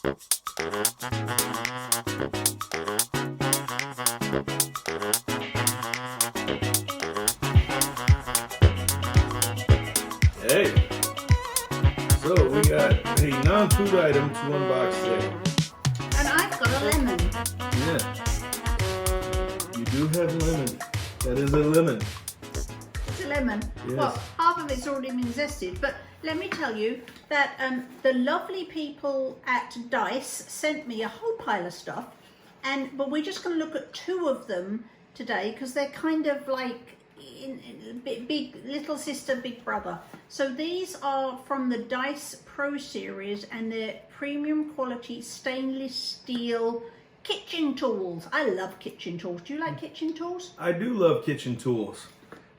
Hey, so we got a non-food item to unbox today. And I've got a lemon. Yeah, you do have lemon. That is a lemon. It's a lemon. Yes. Well, half of it's already been zested, but let me tell you that the lovely people at DEISS sent me a whole pile of stuff, but we're just going to look at two of them today because they're kind of like big little sister, big brother. So these are from the DEISS Pro series, and they're premium quality stainless steel kitchen tools. I love kitchen tools. Do you like kitchen tools? I do love kitchen tools.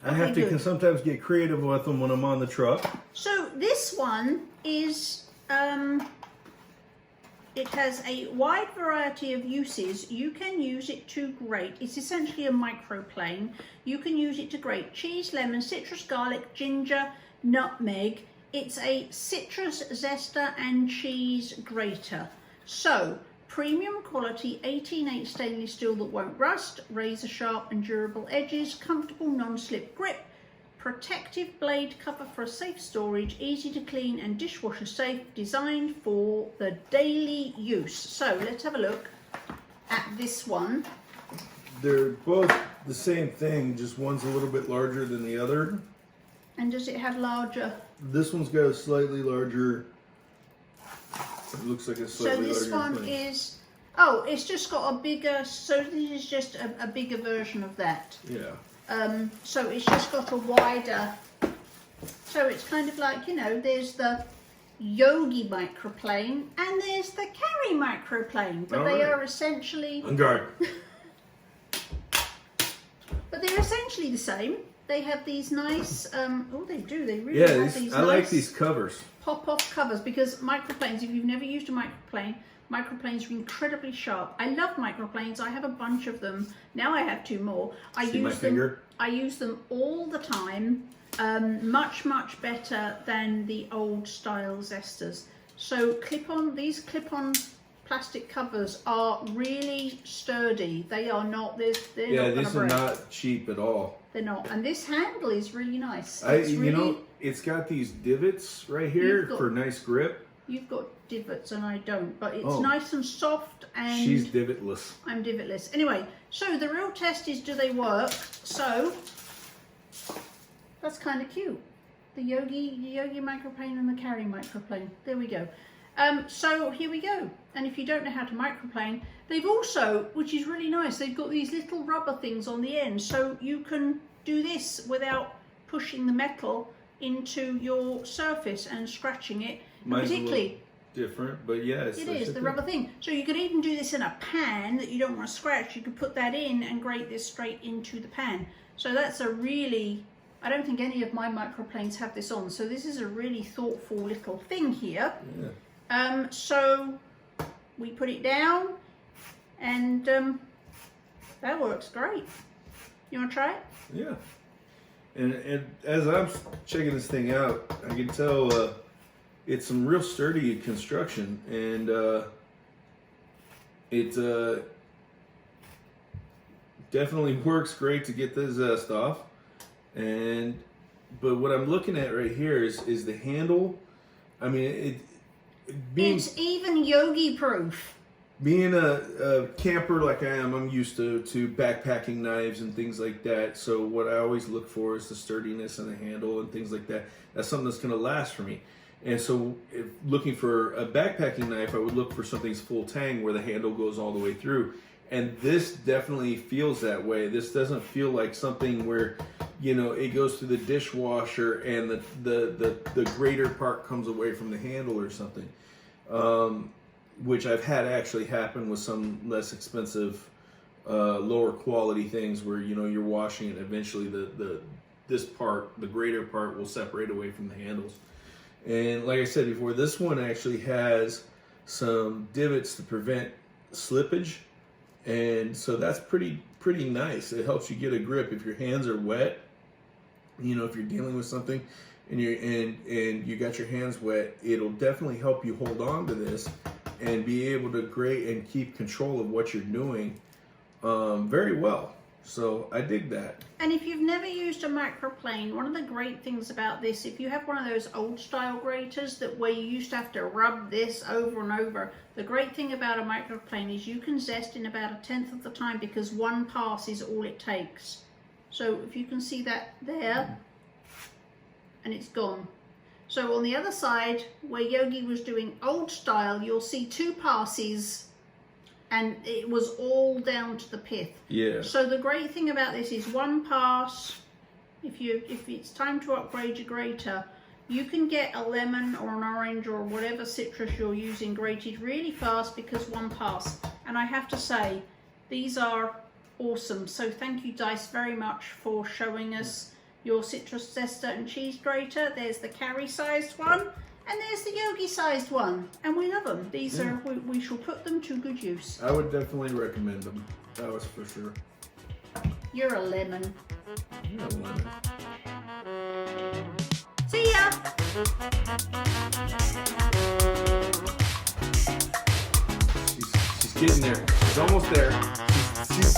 I have to sometimes get creative with them when I'm on the truck. So this one is, it has a wide variety of uses. You can use it to grate. It's essentially a microplane. You can use it to grate cheese, lemon, citrus, garlic, ginger, nutmeg. It's a citrus zester and cheese grater. So, premium quality 18/8 stainless steel that won't rust, razor sharp and durable edges, comfortable non-slip grip, protective blade cover for safe storage, easy to clean and dishwasher safe, designed for the daily use. So let's have a look at this one. They're both the same thing, just one's a little bit larger than the other. And does it have larger? This one's got a slightly larger, it looks like a slightly larger So this one thing. is, oh, it's just got a bigger, so this is just a bigger version of that. Yeah. So it's just got a wider, so it's kind of like, you know, there's the Yogi microplane and there's the Carrie microplane, but they are essentially, On guard. but they're essentially the same. They have these nice, oh they do, they really Yeah, have these I nice like these covers. pop-off covers, because microplanes, if you've never used a microplane, microplanes are incredibly sharp. I love microplanes. I have a bunch of them. Now I have two more. I use them all the time. Much better than the old style zesters. So these clip-on plastic covers are really sturdy. They are not this. Yeah, these are not cheap at all. They're not. And this handle is really nice. You know, it's got these divots right here for nice grip. You've got divots and I don't, but it's nice and soft, and she's divotless. I'm divotless. Anyway, so the real test is, do they work? So that's kind of cute. The Yogi microplane and the Carrie microplane. There we go. So here we go. And if you don't know how to microplane, they've also, which is really nice, they've got these little rubber things on the end, so you can do this without pushing the metal into your surface and scratching it. Particularly different, but yeah, it is the rubber thing. So you could even do this in a pan that you don't want to scratch. You could put that in and grate this straight into the pan. So that's a really, I don't think any of my microplanes have this on. So this is a really thoughtful little thing here. Yeah. So we put it down, and that works great. You want to try it? Yeah. And as I'm checking this thing out, I can tell it's some real sturdy construction, and it definitely works great to get the zest off. But what I'm looking at right here is the handle. I mean, it's even Yogi proof. Being a camper like I am, I'm used to backpacking knives and things like that. So what I always look for is the sturdiness and the handle and things like that. That's something that's going to last for me. And so if looking for a backpacking knife, I would look for something's full tang where the handle goes all the way through. And this definitely feels that way. This doesn't feel like something where, you know, it goes through the dishwasher and the grater part comes away from the handle or something. Which I've had actually happen with some less expensive, lower quality things where, you know, you're washing it, eventually this part, the grater part, will separate away from the handles. And like I said before, this one actually has some divots to prevent slippage, and so that's pretty nice. It helps you get a grip if your hands are wet. You know, if you're dealing with something and you got your hands wet, it'll definitely help you hold on to this and be able to grate and keep control of what you're doing very well. So I dig that. And if you've never used a microplane, one of the great things about this, if you have one of those old style graters that where you used to have to rub this over and over, the great thing about a microplane is you can zest in about 1/10 of the time because one pass is all it takes. So if you can see that there, and it's gone. So on the other side, where Yogi was doing old style, you'll see 2 passes and it was all down to the pith. Yeah. So the great thing about this is 1 pass. If it's time to upgrade your grater, you can get a lemon or an orange or whatever citrus you're using grated really fast because 1 pass. And I have to say, these are awesome. So thank you, DEISS, very much for showing us your citrus zester and cheese grater. There's the Carrie sized one, and there's the Yogi sized one, and we love them. These are, we shall put them to good use. I would definitely recommend them. That was for sure. You're a lemon. You're a lemon. See ya! She's getting there. She's almost there. She's